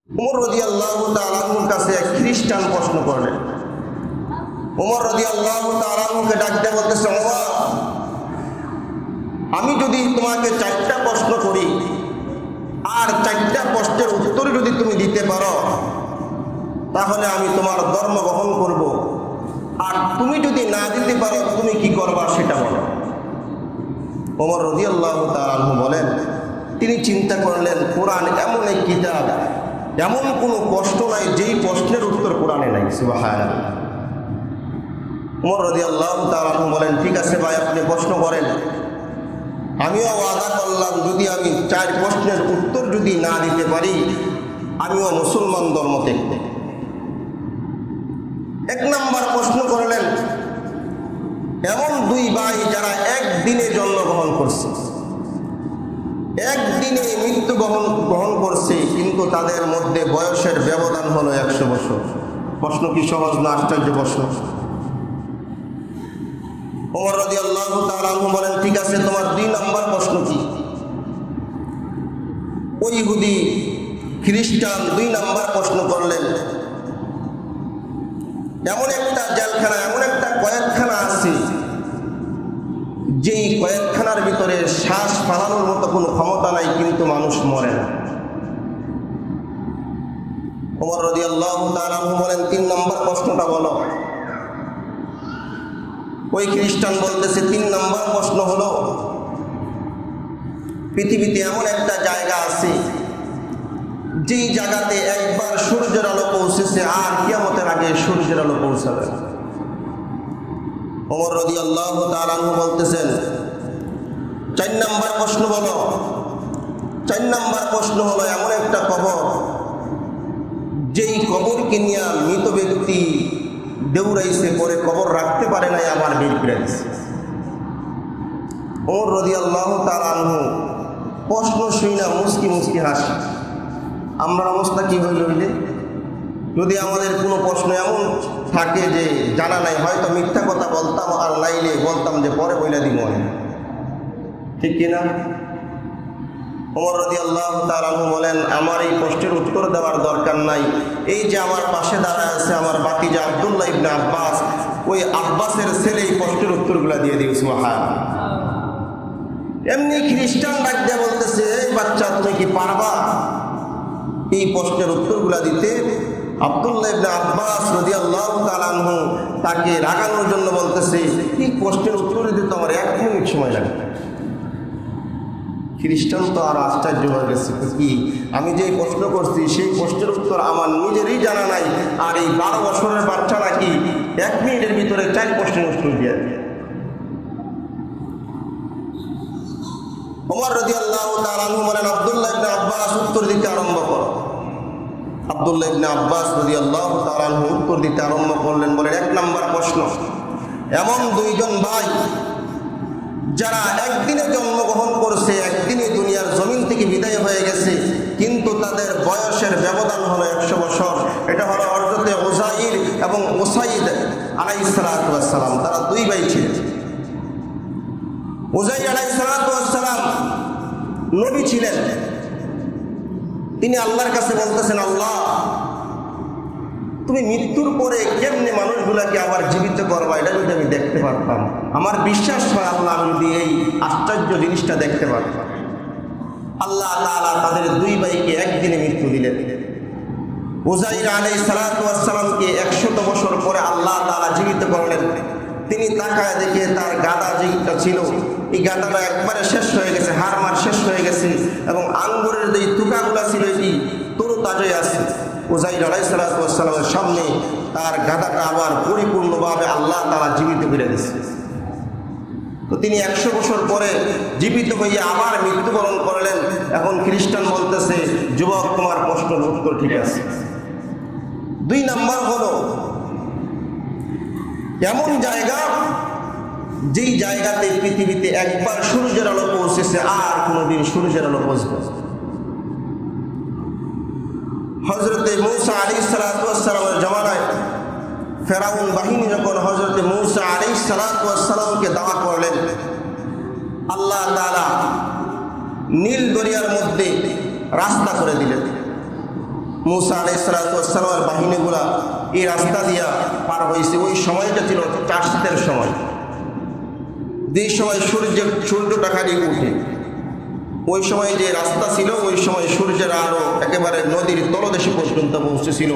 উমর রাদিয়াল্লাহু তাআলা আনহুর কাছে এক খ্রিস্টান প্রশ্ন করলেন। উমর রাদিয়াল্লাহু তাআলা আনহুকে ডাক দিয়ে বলতেছে, ওমর, আমি যদি তোমাকে 4টা প্রশ্ন করি আর 4টা প্রশ্নের উত্তর যদি তুমি দিতে পারো তাহলে আমি তোমার ধর্ম গ্রহণ করব, আর তুমি যদি না দিতে পারো তুমি কি করবা সেটা বলো। ওমর রাদিয়াল্লাহু তাআলা আনহু বলেন, তিনি চিন্তা করলেন কোরআন এমন এক কিতাব, এমন কোনো প্রশ্ন নাই যেই প্রশ্নের উত্তর কোরআনে নাই। সুবহানাল্লাহ। ওমর রাদিয়াল্লাহু তাআলা আনহু বলেন, ঠিক আছে ভাই, আপনি প্রশ্ন করেন। আমিও ওয়াদা করলাম যদি আমি 4 প্রশ্নের উত্তর যদি না দিতে পারি আমিও মুসলমান ধর্ম ত্যাগ করব। 1 নম্বর প্রশ্ন করলেন, এমন 2 ভাই যারা একদিনে জন্মগ্রহণ করছে, একদিনে মৃত্যু গ্রহণ করছে, কিন্তু তাদের মধ্যে বয়সের ব্যবধান হলো 100 বছর। প্রশ্ন কি সহজ না আশ্চর্য প্রশ্ন? ওমর রাদিয়াল্লাহু তাআলা আনহু বলেন, ঠিক আছে, তোমার 2 নম্বর প্রশ্ন কি? ওই ইহুদি খ্রিস্টান 2 নম্বর প্রশ্ন করলেন, এমন একটা জেলখানা, এমন একটা কয়েকখানা আছে যেই কয়েকখানার ভিতরে শ্বাস ফালানোর মতো কোনো ক্ষমতা নাই, কিন্তু মানুষ মরে না। ওমর রাদিয়াল্লাহু তাআলা আনহু বলেন, 3 নম্বর প্রশ্নটা বলো। ওই খ্রিস্টান বলতেছে, 3 নম্বর প্রশ্ন হলো, পৃথিবীতে এমন একটা জায়গা আছে যেই জায়গাতে একবার সূর্যের আলো পৌঁছেছে আর কিয়ামতের আগে সূর্যের আলো পৌঁছাবে না। ওমর রাদিয়াল্লাহু তাআলা আনহু বলতেছেন, 4 নম্বর প্রশ্ন বলো। 4 নম্বর প্রশ্ন হলো, এমন একটা কবর যেই কবরকে নিয়ে মৃত ব্যক্তি দৌড়াইছে, পরে কবর রাখতে পারে নাই, আবার বের করে দিছে। ওমর রাদিয়াল্লাহু তাআলা আনহু প্রশ্ন শুনে মুস্কি মুস্কি হাসি। আমরা অবস্থা কি হইল হইলে যদি আমাদের কোনো প্রশ্ন এমন থাকে যে জানা নাই, হয়তো মিথ্যা কথা বলতাম, আর নাইলে বলতাম যে পরে বইলা দিব, ঠিক কিনা? ওমর রাদিয়াল্লাহু তাআলা আনহু বলেন, আমার এই প্রশ্নের উত্তর দেওয়ার দরকার নাই। এই যে আমার পাশে দাঁড়ায় আছে আমার ভাতিজা আব্দুল্লাহ ইবনে আব্বাস, ওই আব্বাসের ছেলে এই প্রশ্নের উত্তরগুলো দিয়ে দিও। সুবহানাল্লাহ। এমনি খ্রিস্টান ডাক দিয়ে বলতেছে, এই বাচ্চা, তুমি কি পারবা এই প্রশ্নের উত্তরগুলো দিতে? আব্দুল্লাহ ইবনে আব্বাস রাদিয়াল্লাহু তাআলা আনহু তাকে রাগানোর জন্য বলতেছে, এই প্রশ্নের উত্তর দিতে তো আমার 1 মিনিট সময় লাগবে। খ্রিস্টান তো আর আশ্চর্য হয়ে গেছে, কি আমি যে প্রশ্ন করছি সেই প্রশ্নের উত্তর আমার নিজেরই জানা নাই, আর এই 12 বছরের বাচ্চা নাকি 1 মিনিটের ভিতরে 4 প্রশ্নের উত্তর দিয়ে। ওমর রাদিয়াল্লাহু তাআলা আনহু বলেন, আব্দুল্লাহ ইবনে আব্বাস উত্তর দিতে আরম্ভ করো। আব্দুল্লাহ ইবনে আব্বাস রাদিয়াল্লাহু তাআলা আনহু উত্তর দিতে আরম্ভ করলেন। বলেন, 1 নম্বর প্রশ্ন, এমন 2 জন ভাই যারা একদিনে জন্মগ্রহণ করছে, একদিনে দুনিয়ার জমিন থেকে বিদায় হয়ে গেছে, কিন্তু তাদের বয়সের ব্যবধান হলো 100 বছর। এটা হলো হযরতে উযাইর এবং উসাইদ আলাইহিস সালাতু ওয়াস সালাম। তারা 2 ভাই ছিলেন। উযাইর আলাইহিস সালাতু ওয়াস সালাম নবী ছিলেন। তিনি আল্লাহর কাছে বলতেছেন, আল্লাহ, তুমি মৃত্যুর পরে কেমনে মানুষগুলাকে আবার জীবিত করবা, এটা যদি আমি দেখতে পারতাম, আমার বিশ্বাস হয় আল্লাহ, আমি যদি এই আশ্চর্য জিনিসটা দেখতে পারতাম। আল্লাহ তাআলা তাদের 2 ভাইকে একদিনে মৃত্যু দিলেন। উযাইর আলাইহিস সালাতু ওয়াস সালামকে 100 বছর পরে আল্লাহ তাআলা জীবিত করলেন। তিনি তাকায় দেখে তার গাদা যেটা ছিল, এই গাদাটা একবারে শেষ হয়ে গেছে, হাড়মার শেষ হয়ে গেছে, এবং আঙ্গুরের যে টুকাগুলা ছিল এটি তরুতাজাই আছে। উযাইর আলাইহিস সালাতু ওয়াস সালামের সামনে তার গাদাটা আবার পরিপূর্ণভাবে আল্লাহ তাআলা জীবিত করে দিয়েছে। তো তিনি 100 বছর পরে জীবিত হয়ে আবার মৃত্যুবরণ করলেন। এখন খ্রিস্টান বলতেছে, যুবক, তোমার প্রশ্নের উত্তর ঠিক আছে। 2 নম্বর হলো, এমন জায়গা যেই জায়গাতে পৃথিবীতে একবার সূর্যের আলো পৌঁছেছে আর কোনোদিন সূর্যের আলো পৌঁছবে। হযরতে মূসা আলাইহিস সালাতু ওয়াস সালামের জামানায় ফেরাউন বাহিনী যখন হযরতে মূসা আলাইহিস সালাতু ওয়াস সালামকে দাওয়া করলেন, আল্লাহ তাআলা নীল দরিয়ার মধ্যে রাস্তা করে দিলেন। মুসা আলাইহিস সালামের বাহিনীগুলা এই রাস্তা দিয়া পার হয়েছে। ওই সময়টা ছিল চাষের সময়, যেই সময় সূর্যটা খালি উঠে। ওই সময় যে রাস্তা ছিল, ওই সময় সূর্যের আলো একেবারে নদীর তলদেশে পর্যন্ত পৌঁছেছিল।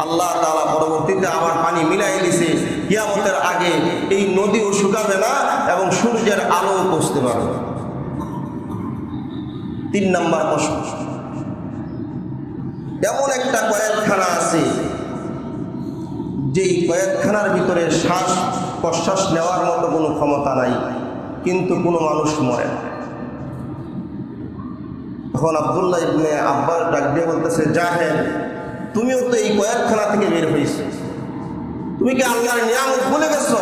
আল্লাহ তাআলা পরবর্তীতে আবার পানি মিলাই দিছে, কিয়ামতের আগে এই নদীও শুকাবে না এবং সূর্যের আলো পৌঁছতে পারবে। 3 নম্বর প্রশ্ন, এমন একটা কয়েকখানা আছে যেই কয়েকখানার ভিতরে শ্বাস প্রশ্বাস নেওয়ার মতো কোনো ক্ষমতা নাই, কিন্তু কোনো মানুষ মরে না। তখন আব্দুল্লাহ ইবনে আব্বাস ডাক দিয়ে বলতেছে, জাহেল, তুমিও তো এই কয়েকখানা থেকে বের হয়েছ, তুমি কি আল্লাহর নিয়ামত ভুলে গেছো?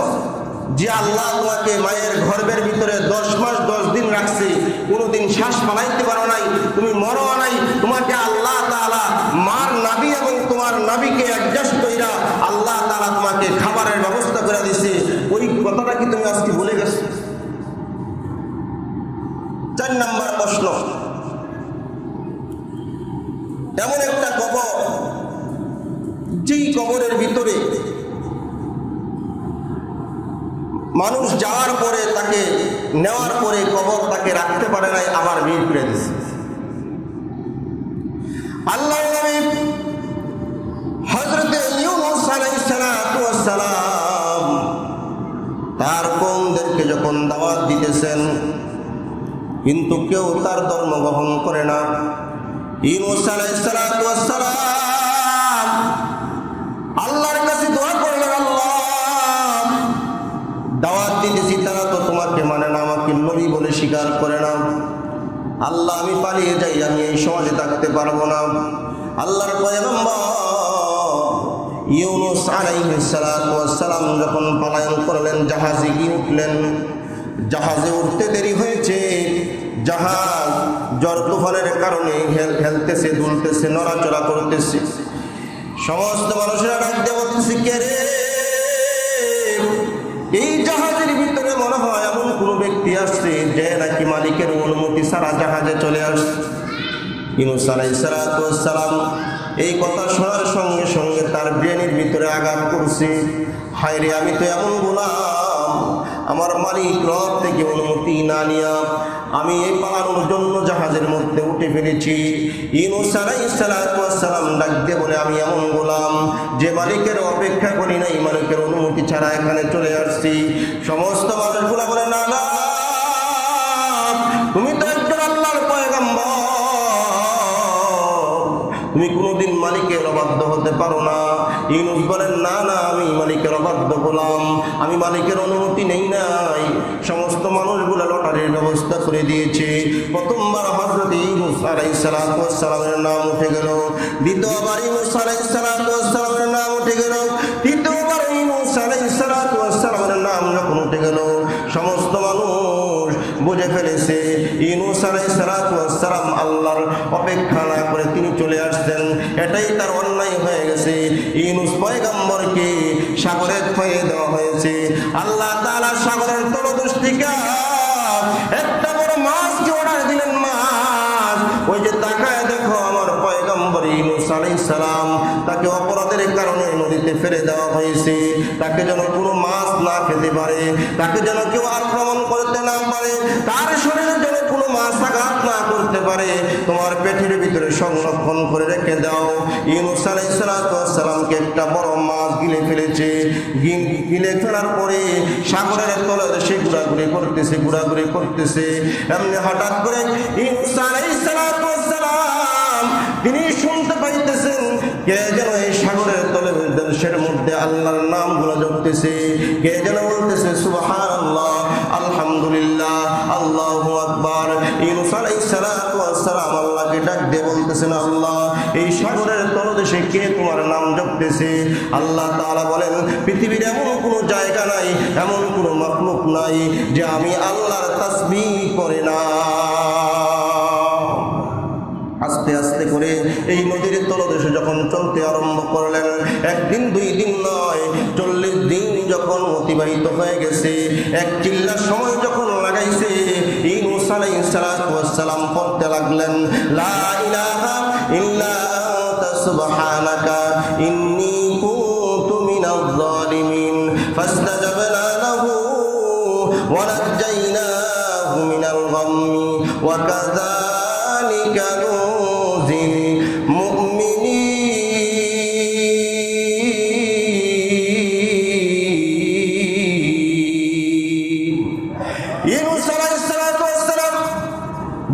যে আল্লাহ তোমাকে মায়ের গর্ভের ভিতরে 10 মাস 10 দিন রাখছে, কোনোদিন শ্বাস পালাইতে পারো নাই, তুমি মরো নাই, তোমাকে আল্লাহ তাআলা মার নাবি এবং তোমার নাবিকে অ্যাডজাস্ট কইরা আল্লাহ তাআলা তোমাকে খাবারের ব্যবস্থা করে দিয়েছে, ওই কথাটা কি তুমি আজকে ভুলে গেছো? 4 নম্বর প্রশ্ন, এমন একটা কবর যেই কবরের ভিতরে মানুষ যাওয়ার পরে তাকে নেওয়ার পরে কবর তাকে রাখতে পারে নাই, আবার বের করে দিচ্ছে। আল্লাহর নবী হযরত ইউনূস আলাইহিস সালাম তার কওমদেরকে যখন দাওয়াত দিতেছেন, কিন্তু কেউ তার ধর্ম গ্রহণ করে না। ইউনূস আলাইহিস সালাম আল্লাহর কাছে দোয়া করলেন, আল্লাহ, দাওয়াত দিতেছি, তারা তো তোমাকে মানে না, আমাকে নবী বলে স্বীকার করে না। আল্লাহ, আমি পালিয়ে যাই, আমি এই সমাজে থাকতে পারবো না। আল্লাহর পয়গম্বর ইউনূস আলাইহিস সালাম যখন পলায়ন করলেন, জাহাজে গিয়ে উঠলেন। জাহাজে উঠতে দেরি হয়েছে, জাহাজ ঝড় তুফানের কারণে হেলতেছে, দুলতেছে, নড়াচড়া করতেছে। সমস্ত মানুষেরা ডাকতে বলতেছে, কে রে? এই জাহাজের ভিতরে মনে হয় এমন কোনো ব্যক্তি আসছে যে নাকি মালিকের অনুমতি ছাড়া জাহাজে চলে আসছে। ইউনূস আলাইহিস সালাম এই কথা শোনার সঙ্গে সঙ্গে তার ব্রেনের ভিতরে আঘাত করছে, হায় রে, আমি তো এমন গোলাম, আমার মালিক রব থেকে অনুমতি না নিয়া আমি এই পালানোর জন্য জাহাজের মধ্যে উঠে ফেলেছি। ইউনূস আলাইহিস সালাম ডাক দিয়ে বলে, আমি এমন গোলাম যে মালিকের অপেক্ষা করি নাই, মালিকের অনুমতি ছাড়া এখানে চলে আসছি। সমস্ত মানুষগুলা বলে, না না, তুমি তো একজন আল্লাহর পয়গম্বর, তুমি কোনোদিন মালিকের অবাধ্য হতে পারো না। ইউনূস বলেন, না না, আমি মালিকের অবাধ্য গোলাম, আমি মালিকের অনুমতি নেই নাই। সমস্ত মানুষগুলো লটারির ব্যবস্থা করে দিয়েছে। প্রথমবার হযরত ইউনূস আলাইহিস সালামের নাম উঠে গেল, দ্বিতীয়বার ইউনূস আলাইহিস সালামের নাম উঠে গেল, তৃতীয়বার ইউনূস আলাইহিস সালামের নাম যখন উঠে গেল, সমস্ত মানুষ বুঝে ফেলেছে ইউনূস আলাইহিস সালাম আল্লাহর অপেক্ষা না করে তিনি চলে আসছেন, এটাই তার অন্যায় হয়ে গেছে। ইউনূস পয়গম্বরকে সাগরে ফেলে দেওয়া হয়েছে। আল্লাহ তাআলা সাগরের তলদেশ থেকে একটা বড় মাছকে অর্ডার দিলেন, মাছ ওই যে তাকায় দেখো আমার পয়গম্বর ইউনূস আলাইহিস সালাম, তাকে অপরাধের কারণে নদীতে ফেলে দেওয়া হয়েছে। তাকে যেন কোনো মাছ না খেতে পারে, তাকে যেন কেউ আক্রমণ করতে না পারে, তার শরীরে যেন কোনো মাছ আঘাত না করতে পারে, তোমার পেটের ভিতরে সংরক্ষণ করে রেখে দাও। ইউনূস আলাইহিস সালামকে একটা বড় মাছ গিলে ফেলেছে। গিলে ফেলার পরে সাগরের তলে সে ঘোরাঘুরি করতেছে। এমনি হঠাৎ করে ইউনূস আলাইহিস সালাম তিনি শুনতে পাইতেছেন কে যেন এই সাগরের তলে দেশের মধ্যে আল্লাহর নামগুলো জপতেছে, কে যেন বলতেছে সুবহানাল্লাহ, আলহামদুলিল্লাহ, আল্লাহু আকবার। ইউনূস আলাইহিস সালাম আল্লাহকে ডাক দিয়ে বলতেছেন, আল্লাহ, এই সাগরের তলদেশে কে তোমার নাম জপতেছে? আল্লাহ তাআলা বলেন, পৃথিবীর এমন কোনো জায়গা নাই, এমন কোনো মাখলুক নাই যে আমি আল্লাহর তাসবিহ করে না। আস্তে আস্তে করে এই নদীর তলদেশে যখন চলতে আরম্ভ করলেন, একদিন 2 দিন নয়, 40 দিন যখন অতিবাহিত হয়ে গেছে, এক চিল্লার সময় যখন লাগাইছে, ইউনূস আলাইহিস সালাম পড়তে লাগলেন, লা ইলাহা ইল্লা আনতা সুবহানাকা ইন্নী কুনতু মিনাজ জালিমিন ফাস্তাজাবনা লাহু ওয়া নাজ্জায়নাহু মিনাল গাম্মি ওয়া কাযালিকা নুজিল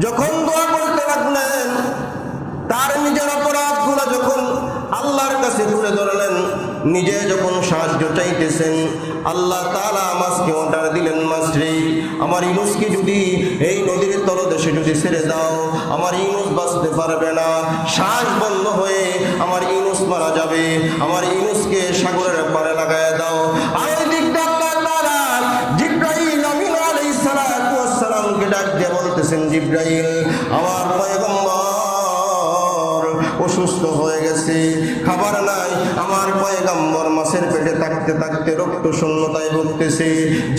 যখন দোয়া করতে লাগলেন, তার নিজের অপরাধগুলো যখন আল্লাহর কাছে তুলে ধরলেন, নিজে যখন সাহায্য চাইতেছেন, আল্লাহ তাআলা মাছকে অর্ডার দিলেন, মাছ রে আমার ইউনুসকে যদি এই নদীর তলদেশে যদি ছেড়ে দাও, আমার ইউনুস বাঁচতে পারবে না, শ্বাস বন্ধ হয়ে আমার ইউনুস মারা যাবে, আমার ইউনুসকে সাগরের পাড়ে লাগায় দাও। আর ওই দিকটা আল্লাহ তাআলা জিবরাইল আমিন আলাইহিস সালাতু ওয়াস সালামকে ডাক দিয়ে বলতেছেন, জিবরাইল আমার পয়গম্বর অসুস্থ হয়ে গেছে, খাবার নাই, আমার পয়গম্বর মাছের পেটে থাকতে থাকতে রক্ত শূন্যতায় ভুগতেছে,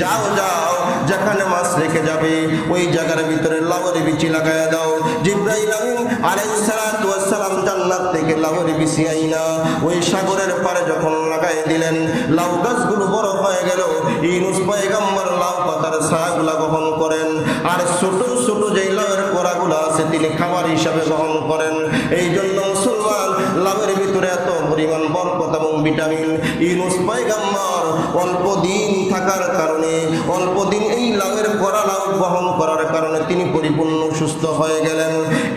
যাও যাও যেখানে মাছ রেখে যাবে ওই জায়গার ভিতরে লাউয়ের বিচি লাগায় দাও। জিবরাইল আমিন আলাইহিস সালাতু ওয়াস সালাম জান্নাত থেকে লাউয়ের বিচি আইনা ওই সাগরের পাড়ে যখন লাগায় দিলেন, লাউ গাছগুলো বড় হয়ে গেল। ইউনুস পয়গম্বর লাউ পাতার ছায়াগুলা গ্রহণ করেন, আর ছোট ছোট যেই লাউয়ের কোড়াগুলো আছে তিনি খাবার হিসাবে গ্রহণ করেন। এই জন্য মুসলমান লাউয়ের ভিতরে এত পরিমাণ বরকত এবং ভিটামিন। ইউনুস পয়গম্বর অল্প দিন থাকার কারণে, অল্প দিন এই লাউয়ের কোড়া লাউ গ্রহণ করার কারণে তিনি পরিপূর্ণ সুস্থ হয়ে গেলেন।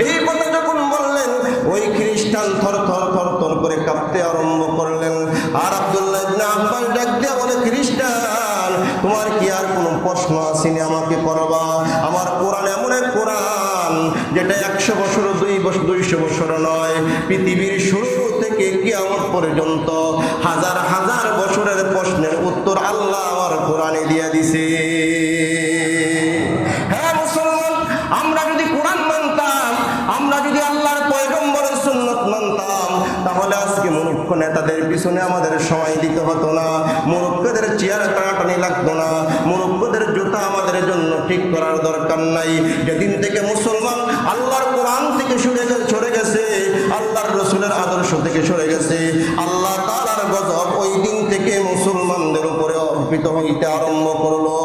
এই কথা যখন বললেন, ওই খ্রিস্টান থর থর থর থর করে কাঁপতে আরম্ভ করলেন। আর আব্দুল্লাহ ইবনে আব্বাস ডাক দিয়ে বলে, খ্রিস্টান তোমার কি আর কোনো প্রশ্ন আসেনি আমাকে করবা? আমার কোরআন এমন এক কোরআন যেটা 100 বছর 200 বছর নয়, পৃথিবীর শুরু থেকে কিয়ামত পর্যন্ত হাজার হাজার বছরের প্রশ্নের উত্তর আল্লাহ আমার কোরআনে দিয়ে দিছে। হ্যাঁ মুসলমান, আমরা যদি কোরআন মানতাম, আমরা যদি আল্লাহর পয়গম্বরের সুন্নাত মানতাম, তাহলে আজকে মূর্খ নেতাদের পিছনে আমাদের সময় দিতে হতো না, মূর্খদের চেয়ার টানাটানি লাগতো না, মূর্খদের জুতা আমাদের জন্য ঠিক করার দরকার নাই। যেদিন থেকে মুসলমান আল্লাহর কোরআন থেকে সরে গেছে, আল্লাহর রাসূলের আদর্শ থেকে সরে গেছে, আল্লাহ তাআলার গজব ওই দিন থেকে মুসলমানদের উপরে অর্পিত হইতে আরম্ভ করলো।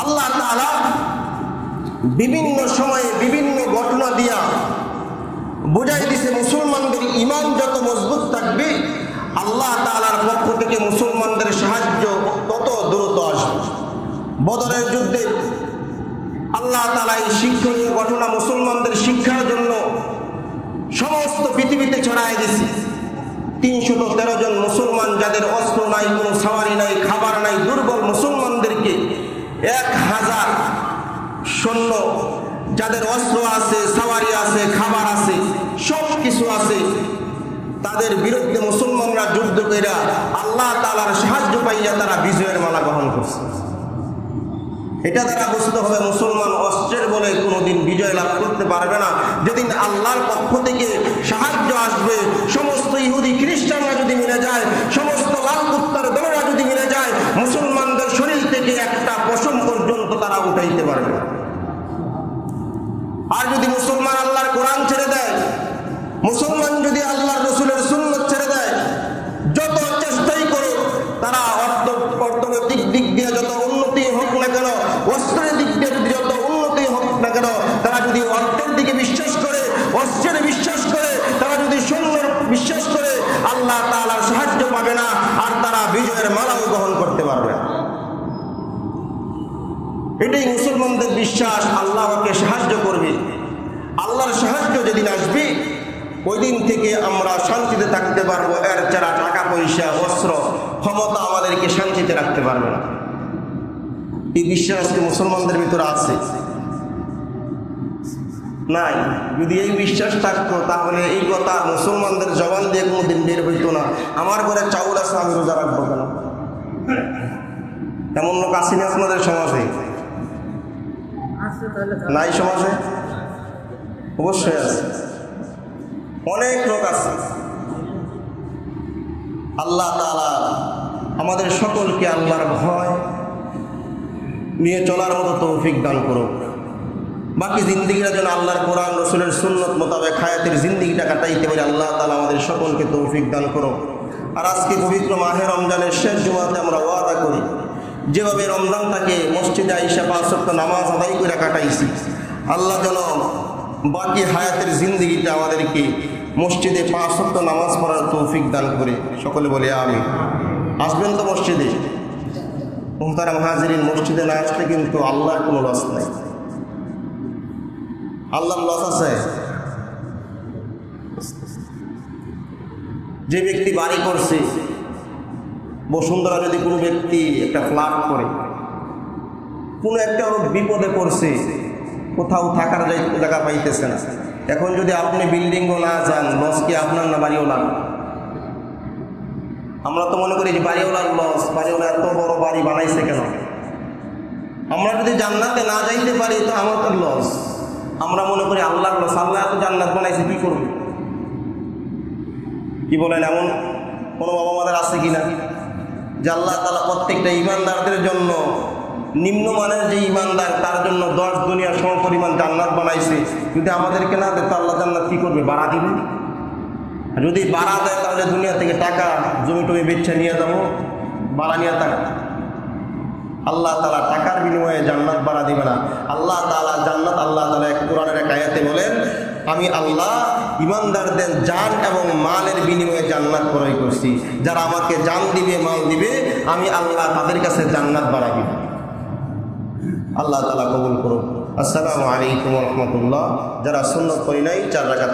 আল্লাহ তাআলা বিভিন্ন সময়ে বিভিন্ন ঘটনা দিয়া বুঝাই দিছে, মুসলমানদের ঈমান যত মজবুত থাকবে, আল্লাহ তাআলার পক্ষ থেকে মুসলমানদের সাহায্য তত দ্রুত আসবে। বদরের যুদ্ধে আল্লাহ তাআলা এই শিক্ষণীয় ঘটনা মুসলমানদের শিক্ষার জন্য সমস্ত পৃথিবীতে ছড়ায় দিয়েছে। 313 জন মুসলমান, যাদের অস্ত্র নাই, কোনো সাওয়ারি নাই, খাবার নাই, দুর্বল মুসলমানদেরকে 1000 সৈন্য, যাদের অস্ত্র আছে, সাওয়ারি আছে, খাবার আছে, সব কিছু আছে, তাদের বিরুদ্ধে মুসলমানরা যুদ্ধ করে আল্লাহ তাআলার সাহায্য পাইয়া তারা বিজয়ের মালা গ্রহণ করছে। এটা দ্বারা বুঝতে হবে মুসলমান অস্ত্রের বলে কোনোদিন বিজয় লাভ করতে পারবে না। যেদিন আল্লাহর পক্ষ থেকে সাহায্য আসবে, সমস্ত ইহুদি খ্রিস্টানরা যদি মিলে যায়, সমস্ত লাল কুত্তার দলেরা যদি মিলে যায়, মুসলমানদের শরীর থেকে একটা পশম পর্যন্ত তারা উঠাইতে পারবে না। আর যদি মুসলমান আল্লাহর কোরআন ছেড়ে দেয়, মুসলমান যদি আল্লাহর রাসূলের সুন্নাত ছেড়ে দেয়, যত চেষ্টাই করে তারা অর্থনৈতিক দিক দিয়ে যত উন্নতি হোক না কেন, অস্ত্রের দিক দিয়ে যদি যত উন্নতি হোক না কেন, তারা যদি অর্থের দিকে বিশ্বাস করে, অস্ত্রের বিশ্বাস করে, তারা যদি সৈন্যের বিশ্বাস করে, আল্লাহ তাআলার সাহায্য পাবে না, আর তারা বিজয়ের মালাও গ্রহণ করতে পারবে না। এটাই মুসলমানদের বিশ্বাস, আল্লাহ আমাকে সাহায্য করবে। আল্লাহর সাহায্য যেদিন আসবে, ওই দিন থেকে আমরা শান্তিতে থাকতে পারবো। এর ছাড়া টাকা পয়সা, অস্ত্র, ক্ষমতা আমাদেরকে শান্তিতে রাখতে পারবে না। এই বিশ্বাস আজকে মুসলমানদের ভিতরে আছে নাই? যদি এই বিশ্বাস থাকতো তাহলে এই কথা মুসলমানদের জবান দিয়ে কোনোদিন বের হইতো না, আমার ঘরে চাউল আছে আমি রোজা রাখবো কেন? এমন লোক আসেনি আপনাদের সমাজে? নাই সমাজে? অবশ্যই আছে, অনেক লোক আছে। আল্লাহ তাআলা আমাদের সকলকে আল্লাহর ভয় নিয়ে চলার মতো তৌফিক দান করুক। বাকি জিন্দিগিটা যেন আল্লাহর কোরআন রসুলের সুন্নত মোতাবেক হায়াতের জিন্দিগিটা কাটাইতে পারি। আল্লাহ তাআলা আমাদের সকলকে তৌফিক দান করো। আর আজকে পবিত্র মাহে রমজানের শেষ জুমাতে আমরা ওয়াদা করি, যেভাবে রমজানটাকে মসজিদে আইসা 5 ওয়াক্ত নামাজ আদায় করে কাটাইছি, আল্লাহ যেন বাকি হায়াতের জিন্দিগিটা আমাদেরকে মসজিদে 5 ওয়াক্ত নামাজ পড়ার তৌফিক দান করে। সকলে বলে আমিন। আসবেন তো মসজিদে? মুহতারাম হাজিরিন, মসজিদে না আসলে কিন্তু আল্লাহর কোনো লস নাই। আল্লাহর লস আছে? যে ব্যক্তি বাড়ি করছে, বসুন্ধরা যদি কোনো ব্যক্তি একটা ফ্ল্যাট করে, কোনো একটা বিপদে পড়ছে, কোথাও থাকার জায়গা পাইতেছে না, এখন যদি আপনি বিল্ডিংও না যান, লস কি আপনার না বাড়িওয়ালার? আমরা তো মনে করি যে বাড়িওয়ালার লস, বাড়িওয়ালা এত বড় বাড়ি বানাইছে কেন? আমরা যদি জান্নাতে না যাইতে পারি তো আমাদের লস। আমরা মনে করি আল্লাহর লস, আল্লাহ এত জান্নাত বানাইছে, কি করবে? কি বলেন? এমন কোনো বাবা মাদের আছে কিনা যে আল্লাহ তাআলা প্রত্যেকটা ইমানদারদের জন্য, নিম্নমানের যে ইমানদার তার জন্য 10 দুনিয়ার সমপরিমাণ জান্নাত বানাইছে? যদি আমাদেরকে না দেয় তো আল্লাহ জান্নাত কি করবে? বাড়া দিবে। যদি বাড়া দেয় তাহলে দুনিয়া থেকে টাকা জমি টমি বেচে নিয়ে যাবো, বাড়া নিয়ে টাকা। আল্লাহ তাআলা টাকার বিনিময়ে জান্নাত বাড়া দিবে না। আল্লাহ তাআলা জান্নাত, আল্লাহ তাআলা কোরআনের এক আয়াতে বলেন, আমি আল্লাহ ইমানদারদের জান এবং মালের বিনিময়ে জান্নাত ক্রয় করছি। যারা আমাকে জান দিবে, মাল দিবে, আমি আল্লাহ তাদের কাছে জান্নাত বাড়া দিব। আল্লাহ তাআলা কবুল করুন। আসসালামু আলাইকুম ওয়া রাহমাতুল্লাহ। যারা সুন্নাত পড়ি নাই 4 রাকাত